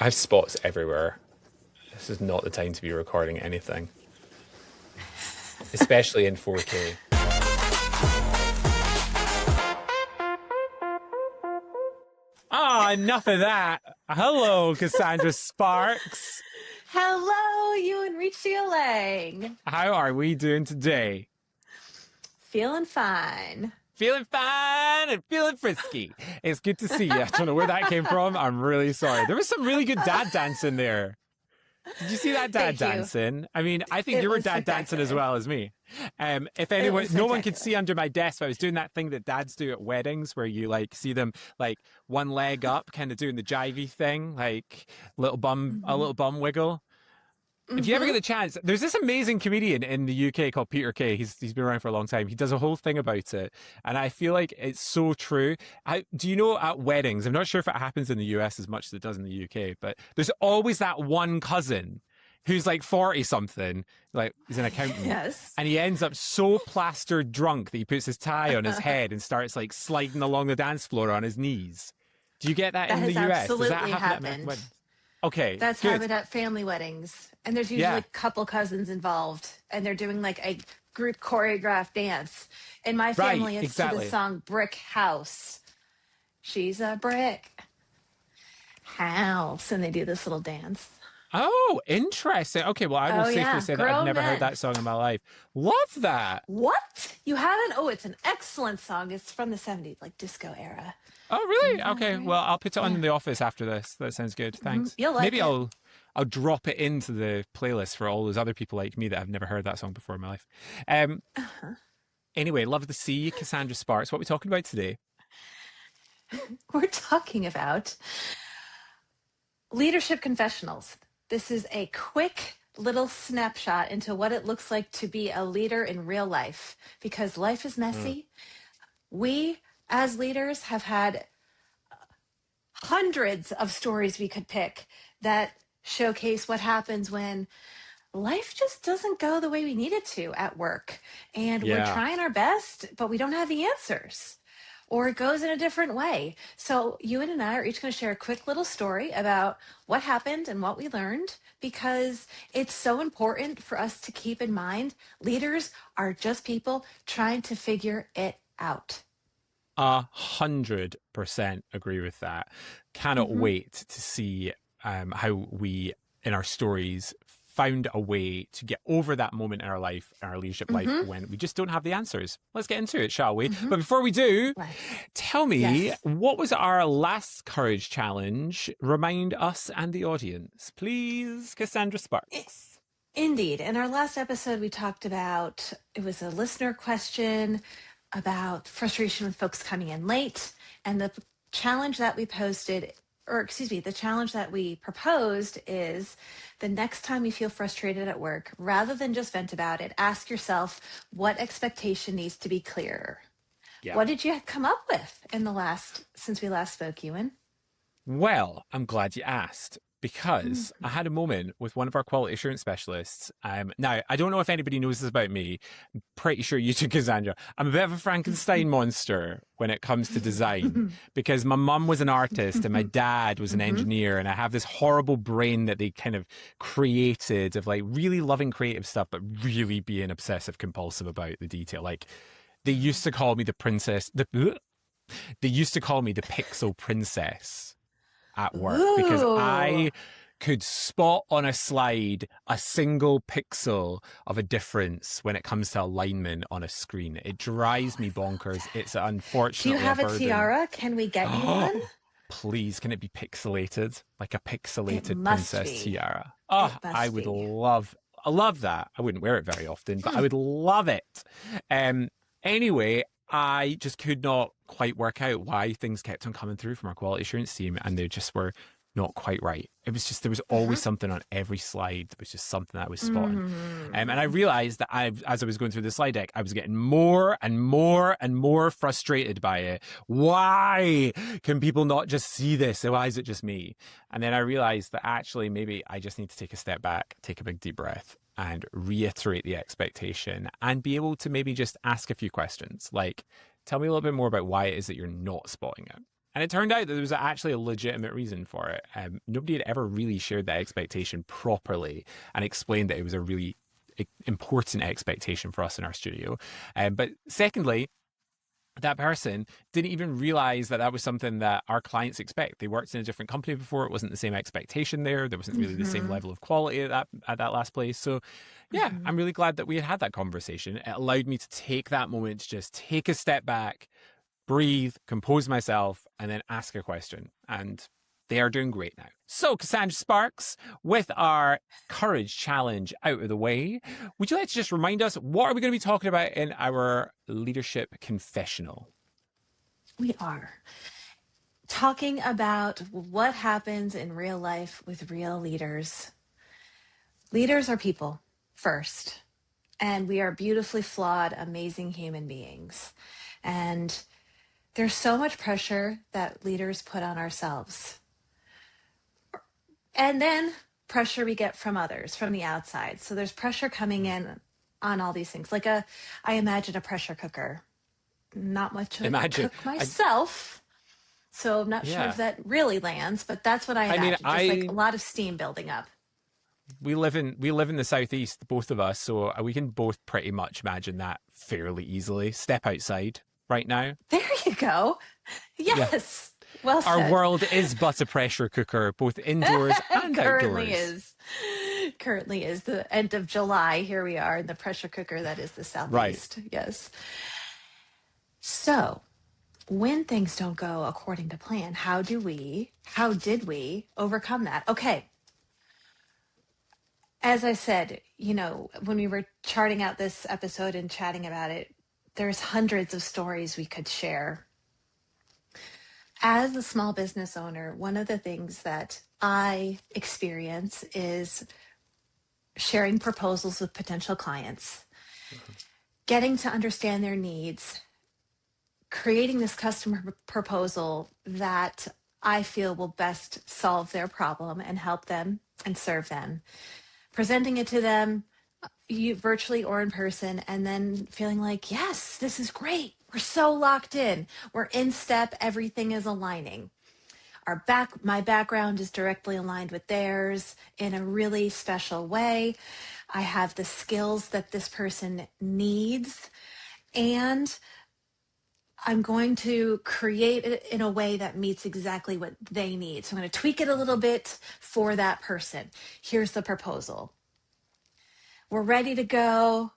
I have spots everywhere. This is not the time to be recording anything, especially in 4K. Ah, enough of that. Hello, Cassandra Sparks. Hello, you and Richie Lang. How are we doing today? Feeling fine. Feeling fine and feeling frisky. It's good to see you. I don't know where that came from. I'm really sorry. There was some really good dad dancing there. Did you see that dad dancing? I mean, I think you were dad dancing as well as me. If anyone, no one could see under my desk, but I was doing that thing that dads do at weddings where you like see them like one leg up, kind of doing the jivey thing, like a little bum wiggle. If you ever get the chance, there's this amazing comedian in the UK called Peter Kay. He's been around for a long time. He does a whole thing about it. And I feel like it's so true. Do you know at weddings, I'm not sure if it happens in the US as much as it does in the UK, but there's always that one cousin who's like 40 something, like he's an accountant. Yes. And he ends up so plastered drunk that he puts his tie on his head and starts like sliding along the dance floor on his knees. Do you get that in the US? Does that happen happened. at weddings? Okay, That's good. happened at family weddings. And there's usually a couple cousins involved. And they're doing like a group choreographed dance. In my family, it's to the song Brick House. She's a brick house. And they do this little dance. Oh, interesting. Okay, well, I will safely say that I've never heard that song in my life. Love that. What? You haven't? Oh, it's an excellent song. It's from the 70s, like disco era. Oh, really? Okay. Well, I'll put it on in the office after this. That sounds good. Thanks. You'll like Maybe it. I'll drop it into the playlist for all those other people like me that have never heard that song before in my life. Anyway, love to see you, Cassandra Sparks. What are we talking about today? We're talking about leadership confessionals. This is a quick little snapshot into what it looks like to be a leader in real life, because life is messy. We, as leaders, have had hundreds of stories we could pick that showcase what happens when life just doesn't go the way we need it to at work. And we're trying our best, but we don't have the answers. Or it goes in a different way. So Ewan and I are each going to share a quick little story about what happened and what we learned, because it's so important for us to keep in mind leaders are just people trying to figure it out. 100% agree with that. Cannot wait to see how we, in our stories, found a way to get over that moment in our life, our leadership life, when we just don't have the answers. Let's get into it, shall we? But before we do, tell me, what was our last courage challenge? Remind us and the audience, please, Cassandra Sparks. Indeed. In our last episode, we talked about, it was a listener question about frustration with folks coming in late. And the challenge that we posted, the challenge that we proposed is the next time you feel frustrated at work, rather than just vent about it, ask yourself what expectation needs to be clearer. Yeah. What did you come up with since we last spoke, Ewan? Well, I'm glad you asked, because I had a moment with one of our quality assurance specialists. Now, I don't know if anybody knows this about me. I'm pretty sure you do, Cassandra. I'm a bit of a Frankenstein monster when it comes to design, because my mum was an artist and my dad was an engineer, and I have this horrible brain that they kind of created of like really loving creative stuff, but really being obsessive compulsive about the detail. Like they used to call me the pixel princess at work, because I could spot on a slide a single pixel of a difference when it comes to alignment on a screen. It drives me bonkers. It's unfortunately. Do you have a tiara? Can we get you one? Please, can it be pixelated? Like a pixelated princess tiara. Oh, I love that. I wouldn't wear it very often, but I would love it. Anyway, I just could not quite work out why things kept on coming through from our quality assurance team, and they just were not quite right. It was just, there was always something on every slide that was just something that I was spotting. And I realized that as I was going through the slide deck, I was getting more and more and more frustrated by it. Why can people not just see this? Why is it just me? And then I realized that actually maybe I just need to take a step back, take a big deep breath, and reiterate the expectation, and be able to maybe just ask a few questions. Like, tell me a little bit more about why it is that you're not spotting it. And it turned out that there was actually a legitimate reason for it. Nobody had ever really shared that expectation properly and explained that it was a really important expectation for us in our studio. But secondly, that person didn't even realize that that was something that our clients expect. They worked in a different company before. It wasn't the same expectation there. There wasn't really the same level of quality at that last place. So yeah, I'm really glad that we had that conversation. It allowed me to take that moment to just take a step back, breathe, compose myself, and then ask a question. And they are doing great now. So, Cassandra Sparks, with our courage challenge out of the way, would you like to just remind us, what are we going to be talking about in our leadership confessional? We are talking about what happens in real life with real leaders. Leaders are people first, and we are beautifully flawed, amazing human beings. And there's so much pressure that leaders put on ourselves. And then pressure we get from others, from the outside. So there's pressure coming in on all these things. Like I imagine a pressure cooker. Not much to cook myself. So I'm not sure if that really lands, but that's what I imagine. Just like a lot of steam building up. We live in the Southeast, both of us, so we can both pretty much imagine that fairly easily. Step outside right now. There you go. Yes. Yeah. Well said. Our world is but a pressure cooker, both indoors and outdoors. Currently is the end of July. Here we are in the pressure cooker that is the Southeast. Right. Yes. So when things don't go according to plan, how did we overcome that? Okay. As I said, when we were charting out this episode and chatting about it, there's hundreds of stories we could share. As a small business owner, one of the things that I experience is sharing proposals with potential clients, getting to understand their needs, creating this customer proposal that I feel will best solve their problem and help them and serve them, presenting it to them virtually or in person, and then feeling like, yes, this is great. We're so locked in. We're in step. Everything is aligning. My background is directly aligned with theirs in a really special way. I have the skills that this person needs, and I'm going to create it in a way that meets exactly what they need. So I'm going to tweak it a little bit for that person. Here's the proposal. We're ready to go.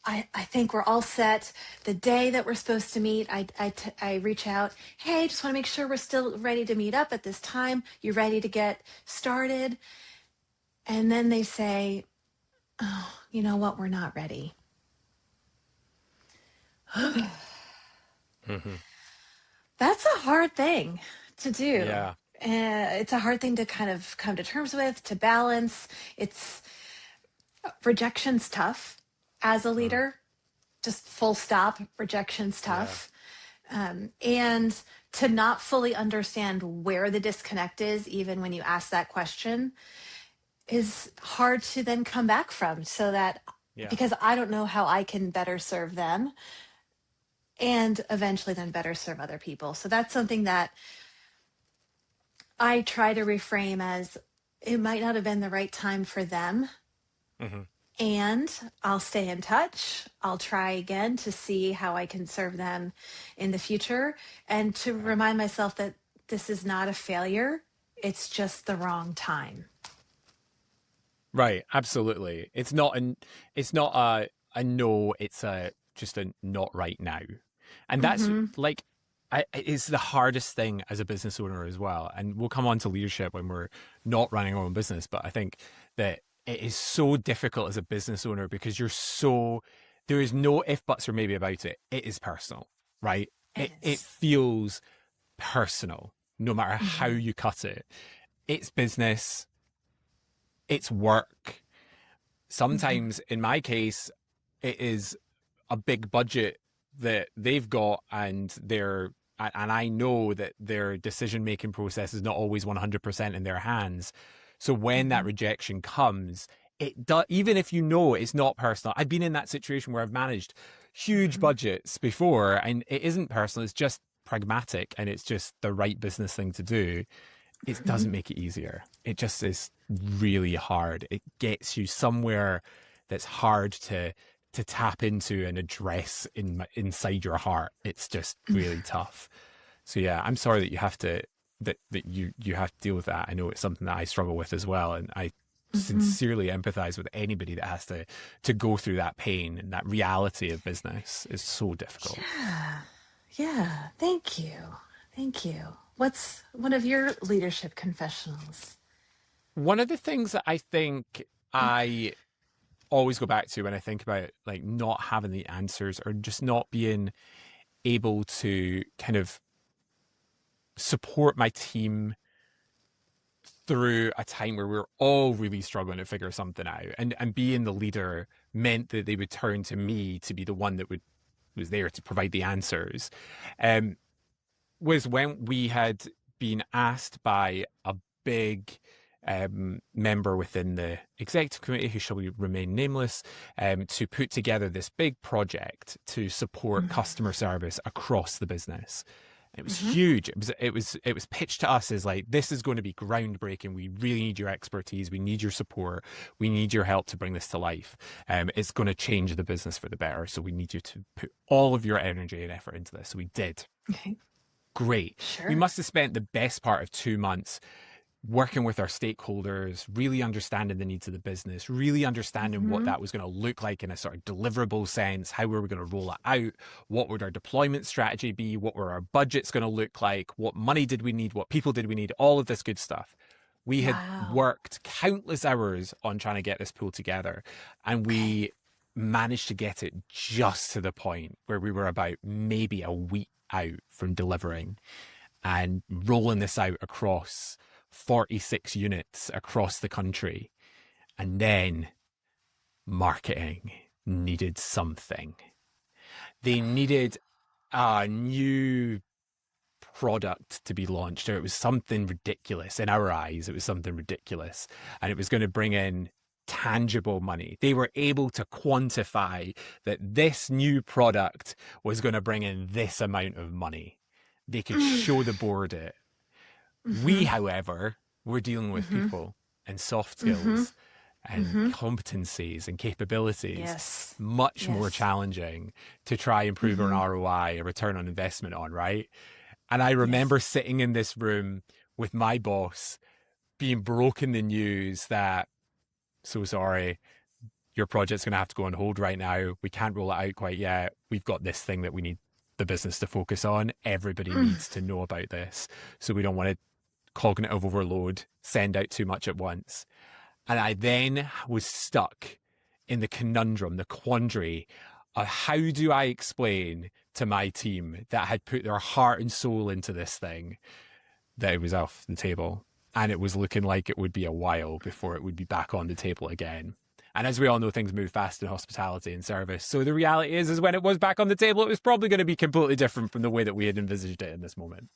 I think we're all set. The day that we're supposed to meet, I reach out. Hey, just want to make sure we're still ready to meet up at this time. You ready to get started? And then they say, oh, you know what? We're not ready. That's a hard thing to do. Yeah. It's a hard thing to kind of come to terms with, to balance. Rejection's tough. As a leader, just full stop, rejection's tough. Yeah. And to not fully understand where the disconnect is, even when you ask that question, is hard to then come back from, so that because I don't know how I can better serve them and eventually then better serve other people. So that's something that I try to reframe as it might not have been the right time for them. And I'll stay in touch. I'll try again to see how I can serve them in the future, and to remind myself that this is not a failure. It's just the wrong time. Right. Absolutely. It's not a no. It's just a not right now. And that's it's the hardest thing as a business owner as well. And we'll come on to leadership when we're not running our own business. But I think that it is so difficult as a business owner because there is no if, buts, or maybe about it. It is personal, right? It feels personal, no matter how you cut it. It's business. It's work. Sometimes, in my case, it is a big budget that they've got, and I know that their decision-making process is not always 100% in their hands. So when that rejection comes, even if you know it's not personal. I've been in that situation where I've managed huge budgets before, and it isn't personal. It's just pragmatic and it's just the right business thing to do, it doesn't make it easier. It just is really hard. It gets you somewhere that's hard to tap into and address inside your heart. It's just really tough. So yeah, I'm sorry that you have to you have to deal with that. I know it's something that I struggle with as well, and I sincerely empathize with anybody that has to go through that pain, and that reality of business is so difficult. Yeah. Thank you. What's one of your leadership confessionals? One of the things that I think I always go back to when I think about like not having the answers or just not being able to kind of support my team through a time where we were all really struggling to figure something out, and being the leader meant that they would turn to me to be the one that was there to provide the answers, was when we had been asked by a big member within the executive committee, who shall remain nameless, to put together this big project to support customer service across the business. It was huge. It was pitched to us as like, this is going to be groundbreaking. We really need your expertise. We need your support. We need your help to bring this to life. It's going to change the business for the better. So we need you to put all of your energy and effort into this. So we did. Okay. Great. Sure. We must have spent the best part of 2 months working with our stakeholders, really understanding the needs of the business, really understanding what that was going to look like in a sort of deliverable sense, how we were going to roll it out, what would our deployment strategy be, what were our budgets going to look like, what money did we need, what people did we need, all of this good stuff. We had worked countless hours on trying to get this pulled together, and we managed to get it just to the point where we were about maybe a week out from delivering and rolling this out across 46 units across the country. And then marketing needed something. They needed a new product to be launched, or it was something ridiculous. In our eyes, it was something ridiculous. And it was going to bring in tangible money. They were able to quantify that this new product was going to bring in this amount of money. They could show the board it. We, however, were dealing with people and soft skills and competencies and capabilities, much more challenging to try and prove an ROI, a return on investment on, right? And I remember sitting in this room with my boss being broken the news that, so sorry, your project's going to have to go on hold right now. We can't roll it out quite yet. We've got this thing that we need the business to focus on. Everybody needs to know about this. So we don't want to cognitive overload, send out too much at once. And I then was stuck in the conundrum, the quandary of how do I explain to my team that had put their heart and soul into this thing that it was off the table, and it was looking like it would be a while before it would be back on the table again. And as we all know, things move fast in hospitality and service. So the reality is when it was back on the table, it was probably going to be completely different from the way that we had envisaged it in this moment.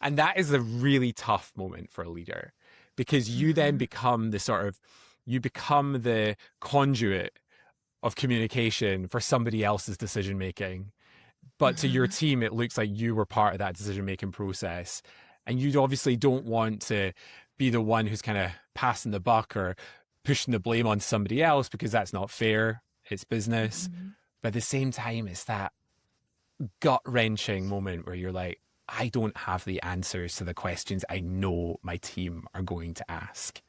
And that is a really tough moment for a leader, because you then become you become the conduit of communication for somebody else's decision making. But to your team, it looks like you were part of that decision making process. And you obviously don't want to be the one who's kind of passing the buck or pushing the blame on somebody else, because that's not fair. It's business. But at the same time, it's that gut wrenching moment where you're like, I don't have the answers to the questions I know my team are going to ask.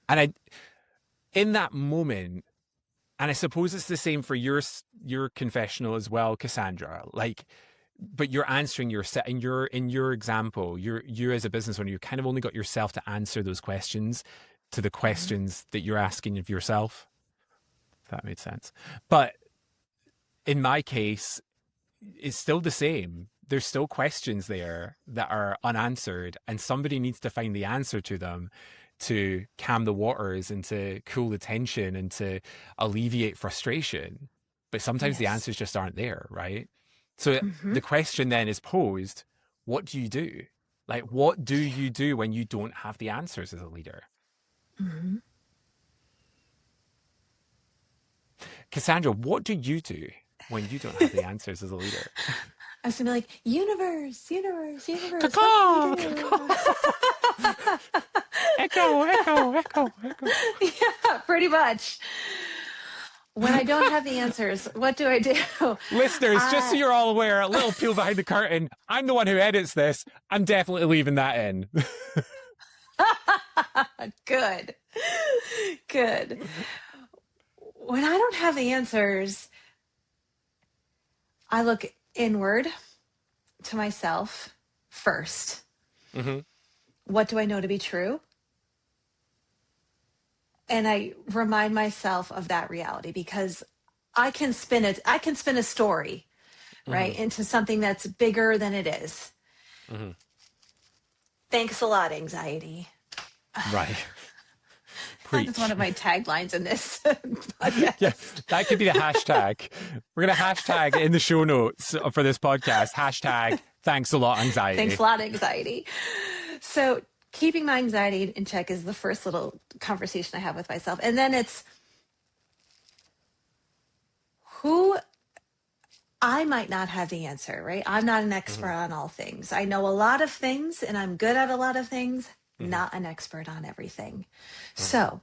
And in that moment, and I suppose it's the same for your confessional as well, Cassandra, like, but you're answering in your example, you as a business owner, you kind of only got yourself to answer those questions to the questions that you're asking of yourself. If that made sense. But in my case, it's still the same. There's still questions there that are unanswered, and somebody needs to find the answer to them to calm the waters and to cool the tension and to alleviate frustration. But sometimes the answers just aren't there, right? So the question then is posed, what do you do? Like, what do you do when you don't have the answers as a leader? Cassandra, what do you do when you don't have the answers as a leader? I was gonna be like, universe, universe, universe, Caw-caw, what can we do? caw-caw. Echo, echo, echo, echo. Yeah, pretty much. When I don't have the answers, what do I do? Listeners, just so you're all aware, a little peel behind the curtain. I'm the one who edits this. I'm definitely leaving that in. Good. Good. When I don't have the answers, I look inward to myself first. Mm-hmm. What do I know to be true? And I remind myself of that reality, because I can spin a story, right, Mm-hmm. into something that's bigger than it is. Mm-hmm. Thanks a lot, anxiety. Right. That's one of my taglines in this podcast. Yeah, that could be the hashtag. We're going to hashtag in the show notes for this podcast, hashtag thanks a lot, anxiety. Thanks a lot, anxiety. So keeping my anxiety in check is the first little conversation I have with myself. And then it's who I might not have the answer, right? I'm not an expert on all things. I know a lot of things and I'm good at a lot of things, not an expert on everything. So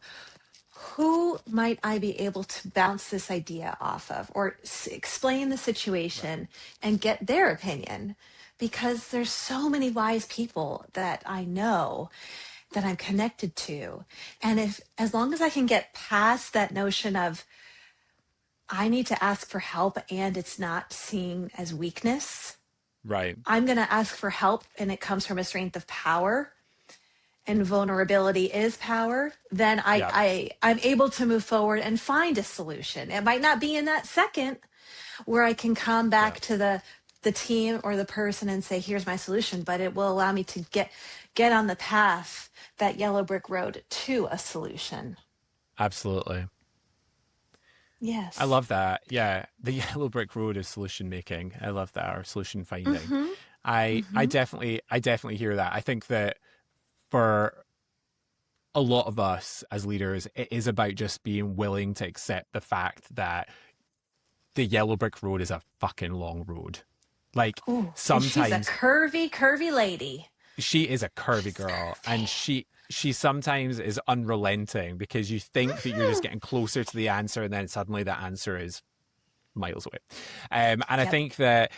who might I be able to bounce this idea off of, or explain the situation and get their opinion? Because there's so many wise people that I know, that I'm connected to. And as long as I can get past that notion of I need to ask for help and it's not seen as weakness, Right. I'm going to ask for help and it comes from a strength of power, and vulnerability is power, then I'm able to move forward and find a solution. It might not be in that second where I can come back to the team or the person and say, here's my solution, but it will allow me to get on the path, that yellow brick road to a solution. Absolutely. Yes. I love that. Yeah. The yellow brick road is solution making. I love that, or solution finding. I definitely hear that. I think that for a lot of us as leaders, it is about just being willing to accept the fact that the yellow brick road is a fucking long road. Like, Ooh, sometimes and she's a curvy lady. She is a curvy girl, and she sometimes is unrelenting, because you think that you're just getting closer to the answer, and then suddenly the answer is miles away. And I think that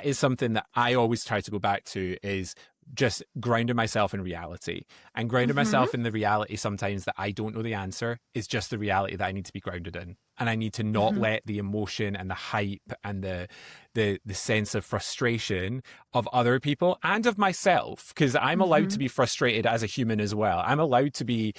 is something that I always try to go back to, is just grounding myself in reality, and grounding myself in the reality sometimes that I don't know the answer is just the reality that I need to be grounded in. And I need to not let the emotion and the hype and the sense of frustration of other people and of myself, because I'm allowed to be frustrated as a human as well. I'm allowed to be,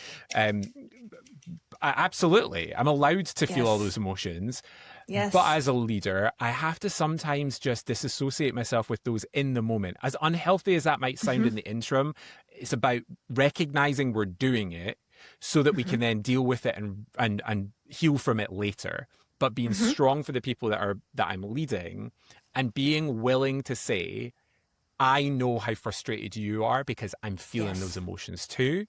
absolutely, I'm allowed to feel all those emotions. Yes. But as a leader, I have to sometimes just disassociate myself with those in the moment. As unhealthy as that might sound in the interim, it's about recognizing we're doing it so that we can then deal with it and heal from it later. But being strong for the people that I'm leading, and being willing to say, I know how frustrated you are because I'm feeling those emotions too.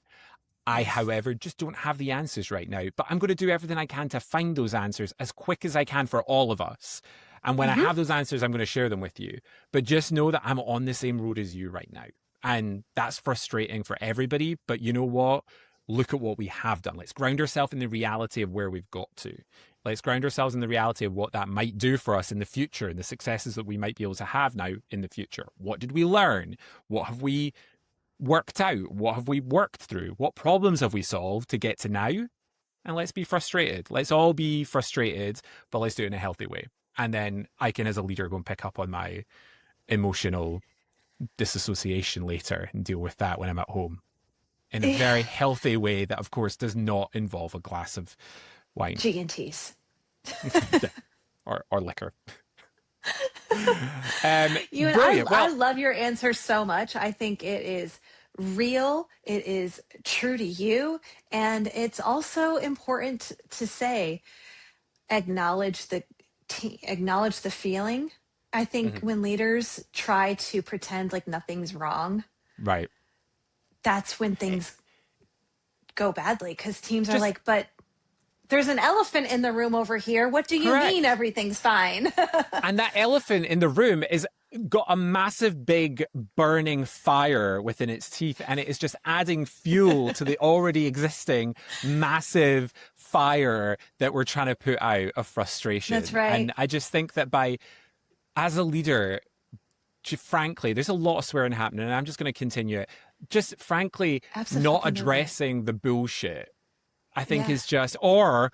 I, however, just don't have the answers right now, but I'm going to do everything I can to find those answers as quick as I can for all of us. And when I have those answers, I'm going to share them with you. But just know that I'm on the same road as you right now. And that's frustrating for everybody. But you know what? Look at what we have done. Let's ground ourselves in the reality of where we've got to. Let's ground ourselves in the reality of what that might do for us in the future, and the successes that we might be able to have now in the future. What did we learn? What have we worked out? What have we worked through? What problems have we solved to get to now? And let's be frustrated. Let's all be frustrated, but let's do it in a healthy way. And then I can, as a leader, go and pick up on my emotional disassociation later and deal with that when I'm at home in a very healthy way that, of course, does not involve a glass of wine. G&Ts. or liquor. Brilliant. I love your answer so much. I think it is real. It is true to you. And it's also important to say, acknowledge the feeling. I think when leaders try to pretend like nothing's wrong, right, that's when things go badly, because teams are like, but there's an elephant in the room over here. What do you mean everything's fine? And that elephant in the room is got a massive, big, burning fire within its teeth, and it is just adding fuel to the already existing massive fire that we're trying to put out of frustration. That's right. And I just think that as a leader, frankly, there's a lot of swearing happening, and I'm just going to continue it. Just frankly, not addressing the bullshit, I think is just, or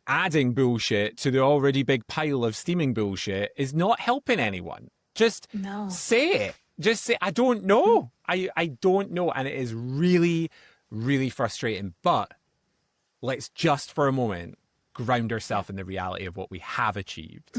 adding bullshit to the already big pile of steaming bullshit is not helping anyone. Just say it. Just say, I don't know. I don't know. And it is really, really frustrating. But let's just for a moment ground ourselves in the reality of what we have achieved.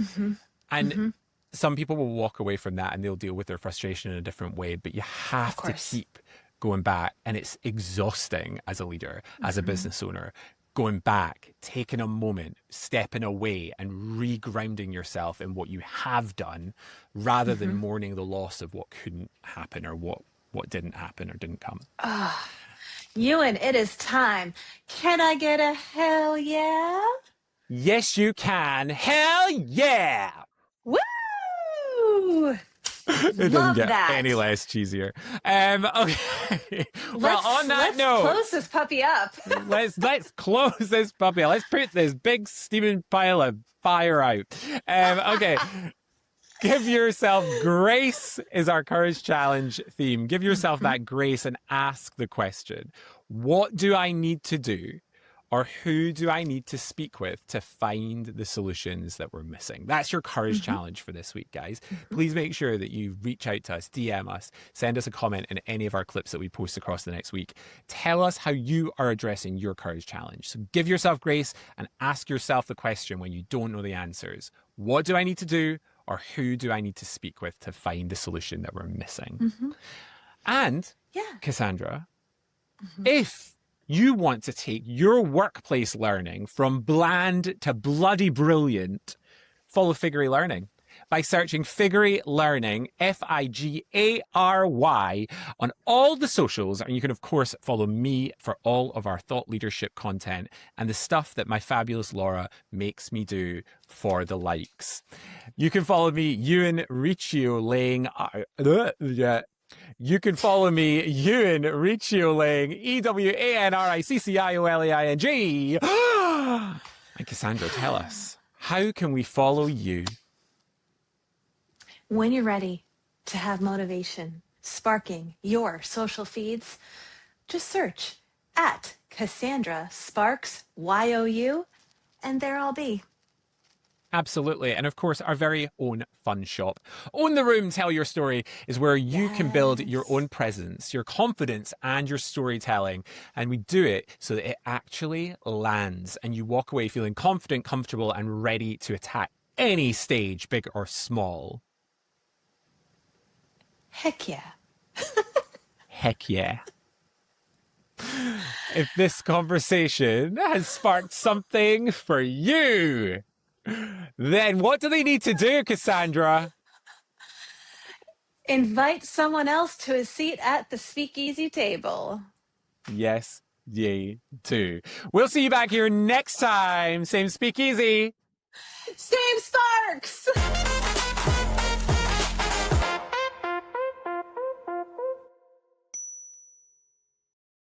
And some people will walk away from that and they'll deal with their frustration in a different way. But you have to keep going back. And it's exhausting as a leader, as a business owner. Going back, taking a moment, stepping away and regrounding yourself in what you have done rather than mourning the loss of what couldn't happen or what didn't happen or didn't come. Ewan, it is time. Can I get a hell yeah? Yes, you can. Hell yeah! Woo! It doesn't get any less cheesier. Okay. Well, on that note, let's close this puppy up. let's close this puppy up. Let's put this big steaming pile of fire out. Okay. Give yourself grace is our courage challenge theme. Give yourself that grace and ask the question, what do I need to do? Or who do I need to speak with to find the solutions that we're missing? That's your courage challenge for this week, guys. Please make sure that you reach out to us, DM us, send us a comment in any of our clips that we post across the next week. Tell us how you are addressing your courage challenge. So give yourself grace and ask yourself the question when you don't know the answers. What do I need to do? Or who do I need to speak with to find the solution that we're missing? And, Cassandra, if you want to take your workplace learning from bland to bloody brilliant, follow Figary Learning by searching Figary Learning, Figary, on all the socials. And you can, of course, follow me for all of our thought leadership content and the stuff that my fabulous Laura makes me do for the likes. You can follow me, Ewan Riccio Laying. You can follow me, Ewan Riccio Laying, EWANRICCIOLEING. And Cassandra, tell us, how can we follow you? When you're ready to have motivation sparking your social feeds, just search at Cassandra Sparks, YOU, and there I'll be. Absolutely. And of course, our very own fun shop. Own the Room, Tell Your Story is where you can build your own presence, your confidence and your storytelling. And we do it so that it actually lands and you walk away feeling confident, comfortable, and ready to attack any stage, big or small. Heck yeah. Heck yeah. If this conversation has sparked something for you, then what do they need to do, Cassandra? Invite someone else to a seat at the Speakeasy table. Yes, ye do. We'll see you back here next time. Same Speakeasy. Same Sparks.